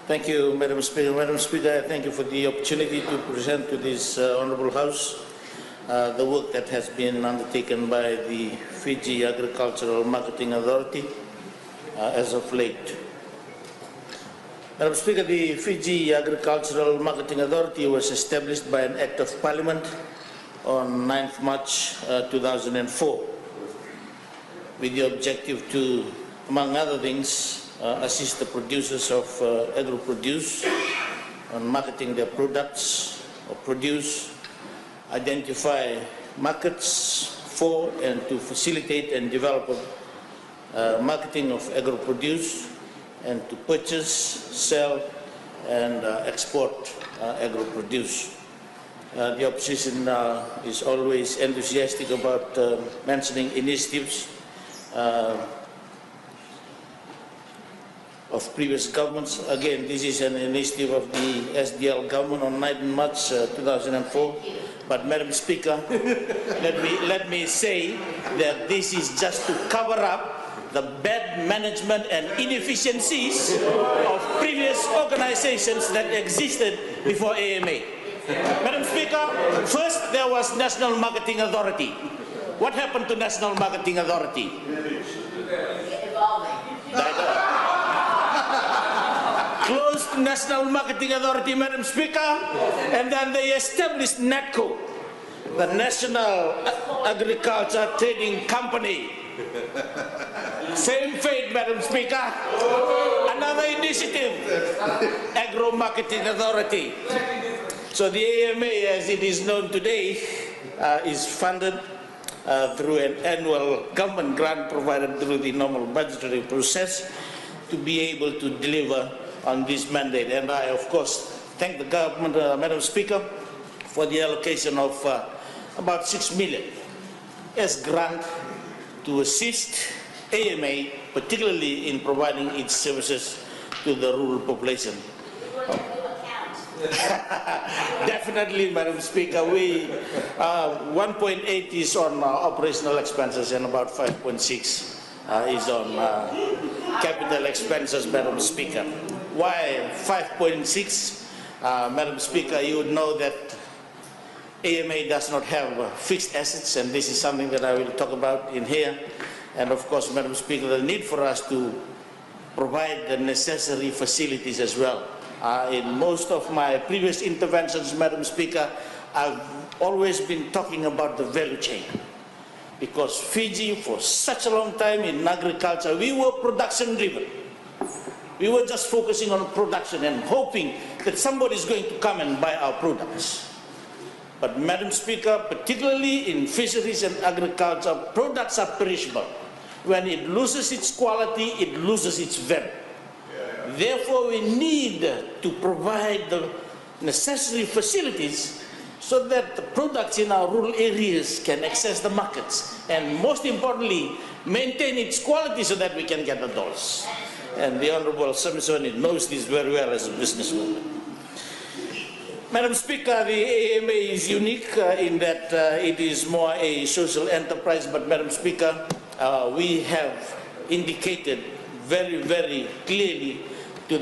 Thank you, Madam Speaker. Madam Speaker, I thank you for the opportunity to present to this Honourable House the work that has been undertaken by the Fiji Agricultural Marketing Authority as of late. Madam Speaker, the Fiji Agricultural Marketing Authority was established by an Act of Parliament on 9th March 2004 with the objective to, among other things, assist the producers of agro-produce on marketing their products or produce, identify markets for and to facilitate and develop marketing of agro-produce, and to purchase, sell and export agro-produce. The opposition is always enthusiastic about mentioning initiatives of previous governments. Again, this is an initiative of the SDL government on 9 March 2004. But Madam Speaker, let me say that this is just to cover up the bad management and inefficiencies of previous organizations that existed before AMA. Madam Speaker, first there was National Marketing Authority. What happened to National Marketing Authority? Closed National Marketing Authority, Madam Speaker, and then they established NATCO, the National Agriculture Trading Company. Same fate, Madam Speaker. Another initiative, Agro Marketing Authority. So the AMA, as it is known today, is funded through an annual government grant provided through the normal budgetary process to be able to deliver on this mandate. And I, of course, thank the government, Madam Speaker, for the allocation of about 6 million as grant to assist AMA, particularly in providing its services to the rural population. Definitely, Madam Speaker, we 1.8 is on operational expenses and about 5.6 is on capital expenses, Madam Speaker. Why 5.6? Madam Speaker, you would know that AMA does not have fixed assets, and this is something that I will talk about in here. And of course, Madam Speaker, the need for us to provide the necessary facilities as well. In most of my previous interventions, Madam Speaker, I've always been talking about the value chain. Because Fiji, for such a long time in agriculture, we were production driven. We were just focusing on production and hoping that somebody is going to come and buy our products. But Madam Speaker, particularly in fisheries and agriculture, products are perishable. When it loses its quality, it loses its value. Therefore, we need to provide the necessary facilities so that the products in our rural areas can access the markets, and most importantly, maintain its quality so that we can get the dollars. And the Honourable Samisoni knows this very well as a businesswoman. Madam Speaker, the AMA is unique in that it is more a social enterprise, but Madam Speaker, we have indicated very, very clearly to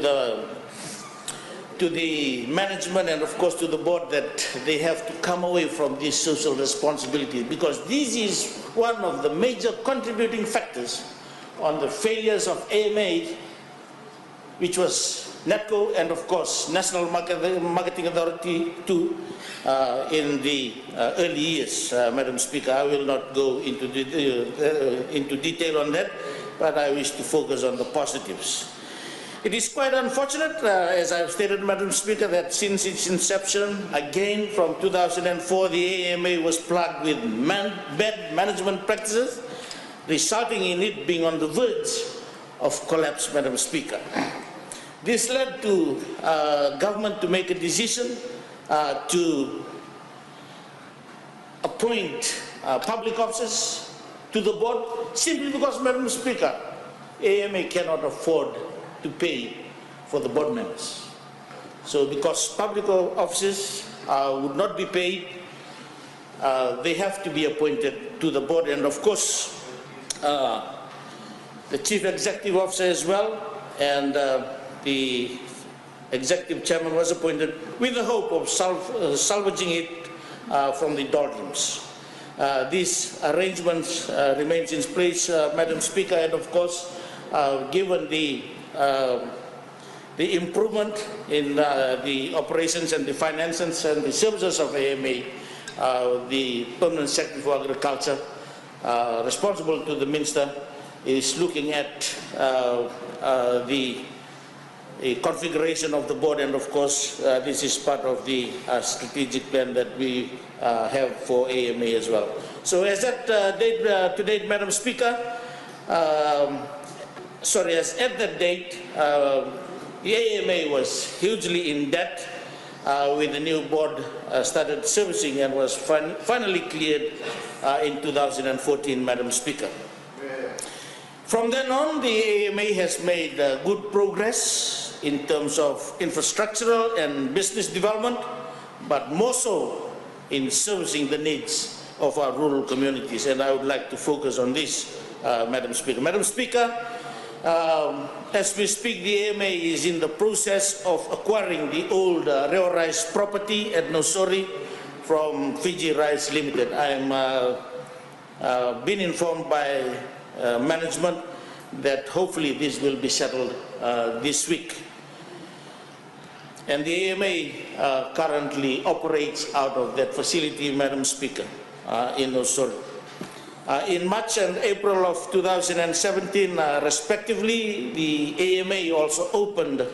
the management and of course to the board that they have to come away from this social responsibility, because this is one of the major contributing factors on the failures of AMA, which was NATCO and of course National Marketing Authority too in the early years. Madam Speaker, I will not go into detail on that, but I wish to focus on the positives. It is quite unfortunate, as I've stated, Madam Speaker, that since its inception, again from 2004, the AMA was plagued with bad management practices, resulting in it being on the verge of collapse, Madam Speaker. This led to government to make a decision to appoint public officers to the board, simply because, Madam Speaker, AMA cannot afford to pay for the board members. So because public officers would not be paid, they have to be appointed to the board, and of course the chief executive officer as well, and the executive chairman was appointed with the hope of salvaging it from the doldrums. These arrangements remains in place, Madam Speaker, and of course, given the improvement in the operations and the finances and the services of AMA, the Permanent Secretary for Agriculture, responsible to the Minister, is looking at the configuration of the board, and of course this is part of the strategic plan that we have for AMA as well. So as at to date, Madam Speaker, as at that date, the AMA was hugely in debt with the new board started servicing and was finally cleared in 2014, Madam Speaker. From then on, the AMA has made good progress in terms of infrastructural and business development, but more so in servicing the needs of our rural communities, and I would like to focus on this, Madam Speaker. Madam Speaker, as we speak, the AMA is in the process of acquiring the old Reo Rice property at Nosori from Fiji Rice Limited. I am been informed by management that hopefully this will be settled this week. And the AMA currently operates out of that facility, Madam Speaker, in Nosori. In March and April of 2017, respectively, the AMA also opened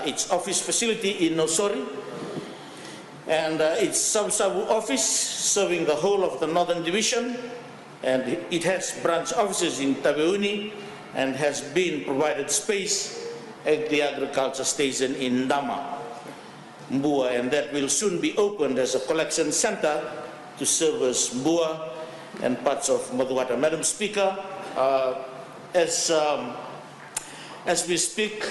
its office facility in Nosori and its Savu office serving the whole of the Northern Division, and it has branch offices in Taveuni and has been provided space at the agriculture station in Dama, Mbua, and that will soon be opened as a collection center to service Mbua and parts of Maduwata. Madam Speaker, as we speak,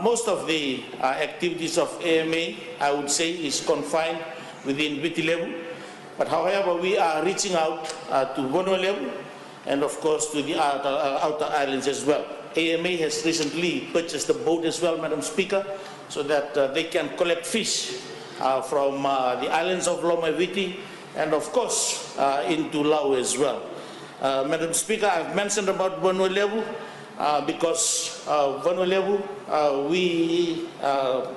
most of the activities of AMA, I would say, is confined within Viti Levu. But however, we are reaching out to Vanua Levu and of course to the outer islands as well. AMA has recently purchased a boat as well, Madam Speaker, so that they can collect fish from the islands of Loma Viti and of course into Lau as well. Madam Speaker, I've mentioned about Vanua Levu because Vanua Levu we are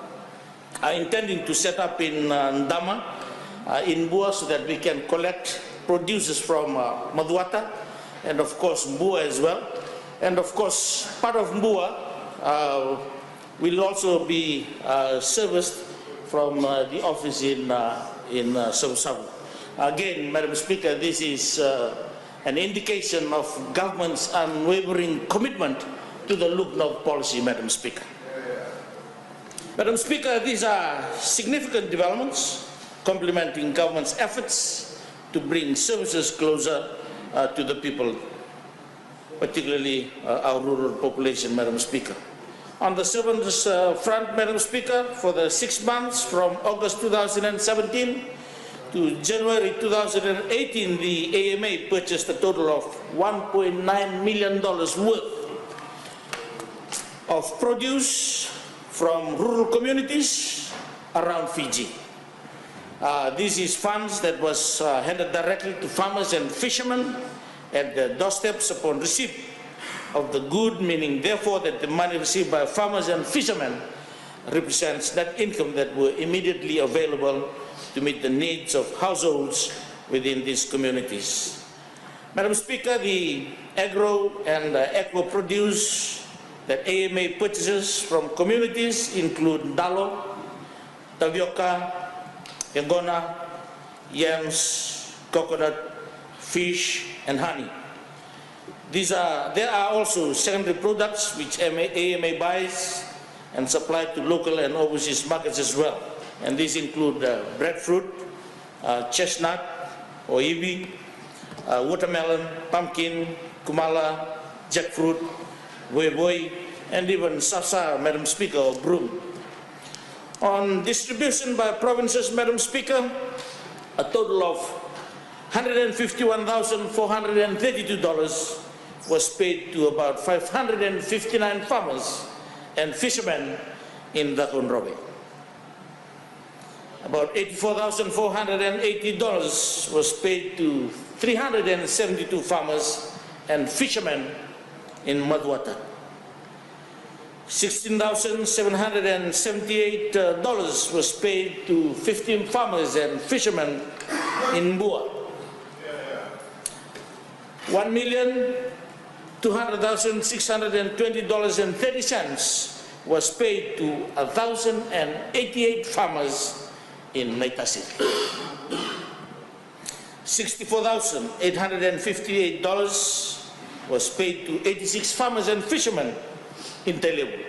intending to set up in Ndama, in Mbua, so that we can collect produces from Maduwata and of course Mbua as well. And of course part of Mbua will also be serviced from the office in Savu. Again, Madam Speaker, this is an indication of government's unwavering commitment to the Look North policy, Madam Speaker. Madam Speaker, these are significant developments complementing government's efforts to bring services closer to the people, particularly our rural population, Madam Speaker. On the servants front, Madam Speaker, for the 6 months from August 2017 to January 2018, the AMA purchased a total of $1.9 million worth of produce from rural communities around Fiji. This is funds that was handed directly to farmers and fishermen at their doorsteps upon receipt of the good, meaning therefore that the money received by farmers and fishermen represents that income that were immediately available to meet the needs of households within these communities. Madam Speaker, the agro and aqua produce that AMA purchases from communities include dalo, tapioca, yagona, yams, coconut, fish, and honey. There are also secondary products which AMA buys and supply to local and overseas markets as well. And these include breadfruit, chestnut or ibi, watermelon, pumpkin, kumala, jackfruit, woy, and even sasa, Madam Speaker, or broom. On distribution by provinces, Madam Speaker, a total of $151,432 was paid to about 559 farmers and fishermen in Dakun Robe. About $84,480 was paid to 372 farmers and fishermen in Madwata. $16,778 was paid to 15 farmers and fishermen in Bua. $1,200,620.30 was paid to 1,088 farmers in Naitasiri. $64,858 was paid to 86 farmers and fishermen in Telebu.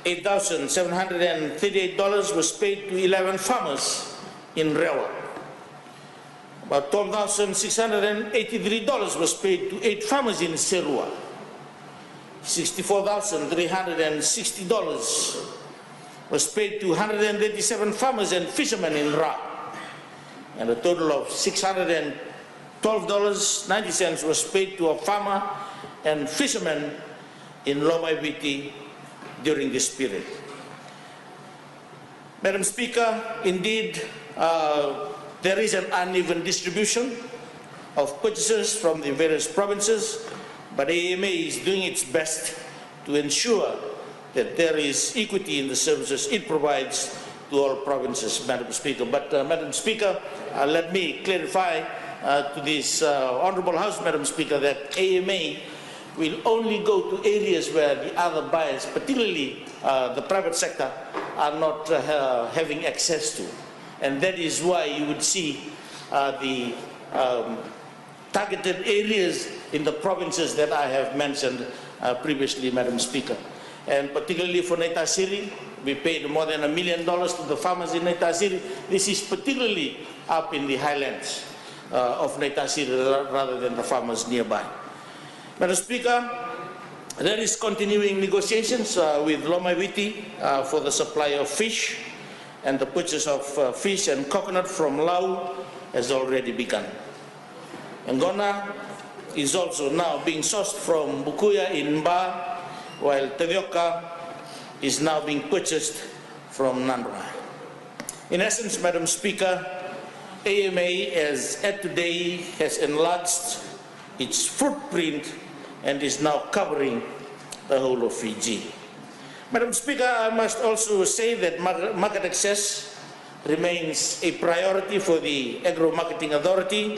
$8,738 was paid to 11 farmers in Rewa. About $12,683 was paid to 8 farmers in Serua. $64,360 was paid to 187 farmers and fishermen in Ra. And a total of $612.90 was paid to a farmer and fisherman in Lomaiviti during this period. Madam Speaker, indeed, there is an uneven distribution of purchases from the various provinces, but AMA is doing its best to ensure that there is equity in the services it provides to all provinces, Madam Speaker. But Madam Speaker, let me clarify to this Honourable House, Madam Speaker, that AMA will only go to areas where the other buyers, particularly the private sector, are not having access to. And that is why you would see the targeted areas in the provinces that I have mentioned previously, Madam Speaker. And particularly for Naitasiri, we paid more than $1 million to the farmers in Naitasiri. This is particularly up in the highlands of Naitasiri rather than the farmers nearby. Madam Speaker, there is continuing negotiations with Lomaiviti for the supply of fish, and the purchase of fish and coconut from Lau has already begun. Ngona is also now being sourced from Bukuya in Mba, while Tevioka is now being purchased from Nandwa. In essence, Madam Speaker, AMA as at today has enlarged its footprint and is now covering the whole of Fiji. Madam Speaker, I must also say that market access remains a priority for the Agro-Marketing Authority,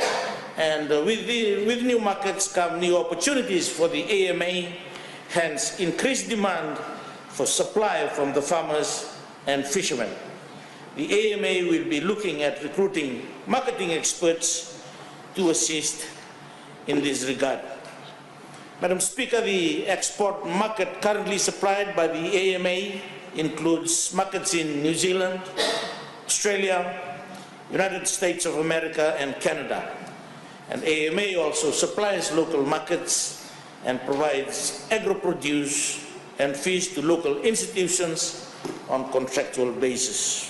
and with new markets come new opportunities for the AMA, hence increased demand for supply from the farmers and fishermen. The AMA will be looking at recruiting marketing experts to assist in this regard. Madam Speaker, the export market currently supplied by the AMA includes markets in New Zealand, Australia, United States of America, and Canada. And AMA also supplies local markets and provides agro-produce and fees to local institutions on contractual basis.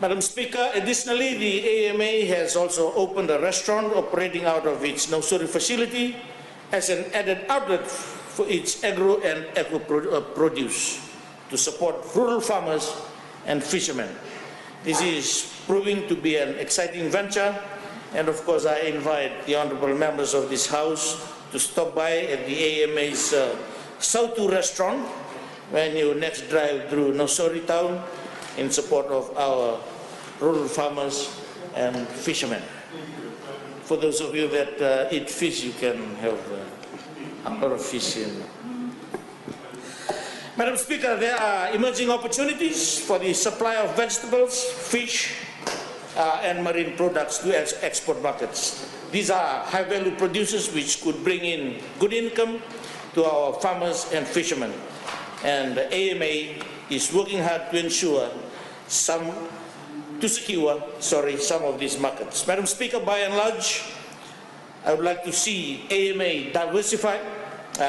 Madam Speaker, additionally, the AMA has also opened a restaurant operating out of its Nausuri facility as an added outlet for its agro and eco-produce to support rural farmers and fishermen. This is proving to be an exciting venture, and of course I invite the honourable members of this House to stop by at the AMA's Sautu restaurant when you next drive through Nausuri town in support of our rural farmers and fishermen. For those of you that eat fish, you can have a lot of fish in. Madam Speaker, there are emerging opportunities for the supply of vegetables, fish, and marine products to export markets. These are high-value producers which could bring in good income to our farmers and fishermen. And the AMA is working hard to ensure some of these markets. Madam Speaker, by and large, I would like to see AMA diversify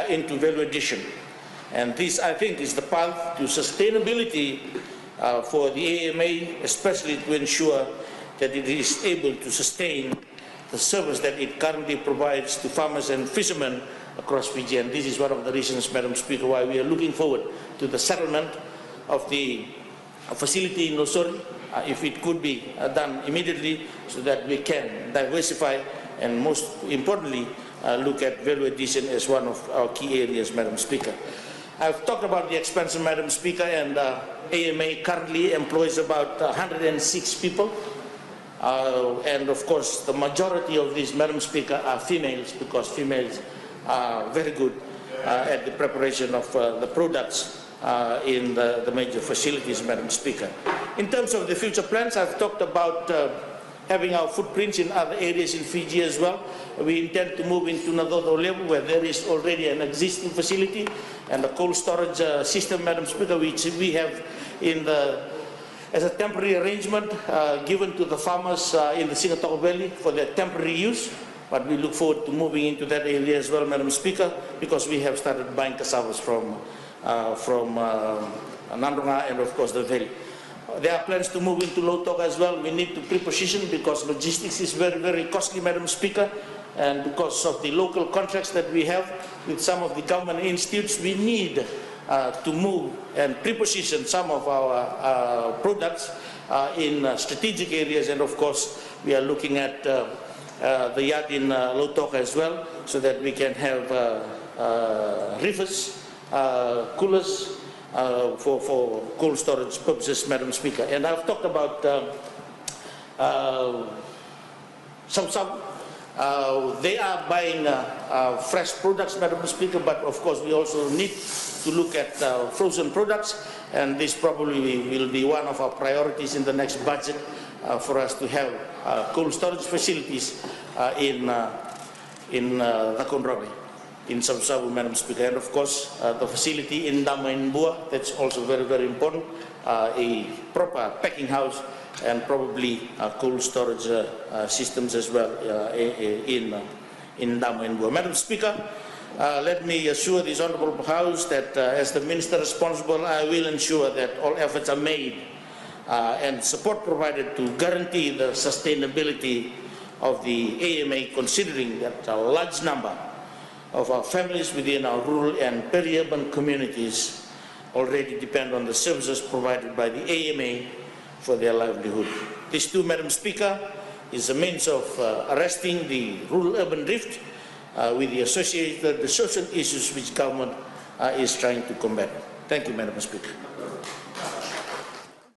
into value addition. And this, I think, is the path to sustainability for the AMA, especially to ensure that it is able to sustain the service that it currently provides to farmers and fishermen across Fiji. And this is one of the reasons, Madam Speaker, why we are looking forward to the settlement of the facility in Losori, if it could be done immediately, so that we can diversify and, most importantly, look at value addition as one of our key areas, Madam Speaker. I've talked about the expansion, Madam Speaker, and AMA currently employs about 106 people. And of course, the majority of these, Madam Speaker, are females, because females are very good at the preparation of the products in the major facilities, Madam Speaker. In terms of the future plans, I've talked about having our footprints in other areas in Fiji as well. We intend to move into Nododo level, where there is already an existing facility and a cold storage system, Madam Speaker, which we have in as a temporary arrangement given to the farmers in the Singatoka Valley for their temporary use. But we look forward to moving into that area as well, Madam Speaker, because we have started buying cassavas from Nandronga and, of course, the Valley. There are plans to move into Lautoka as well. We need to pre-position because logistics is very, very costly, Madam Speaker. And because of the local contracts that we have with some of the government institutes, we need to move and pre-position some of our products in strategic areas. And of course, we are looking at the yard in Lautoka as well, so that we can have reefers, coolers, for cold storage purposes, Madam Speaker. And I've talked about some they are buying fresh products, Madam Speaker, but of course we also need to look at frozen products, and this probably will be one of our priorities in the next budget for us to have cold storage facilities in Nakonrawe, in Savu, Madam Speaker. And of course, the facility in Damainbua, that's also very, very important, a proper packing house and probably cold storage systems as well in Damainbua. Madam Speaker, let me assure this Honourable House that as the Minister responsible, I will ensure that all efforts are made and support provided to guarantee the sustainability of the AMA, considering that a large number of our families within our rural and peri-urban communities already depend on the services provided by the AMA for their livelihood. This too, Madam Speaker, is a means of arresting the rural-urban rift with the associated social issues which government is trying to combat. Thank you, Madam Speaker.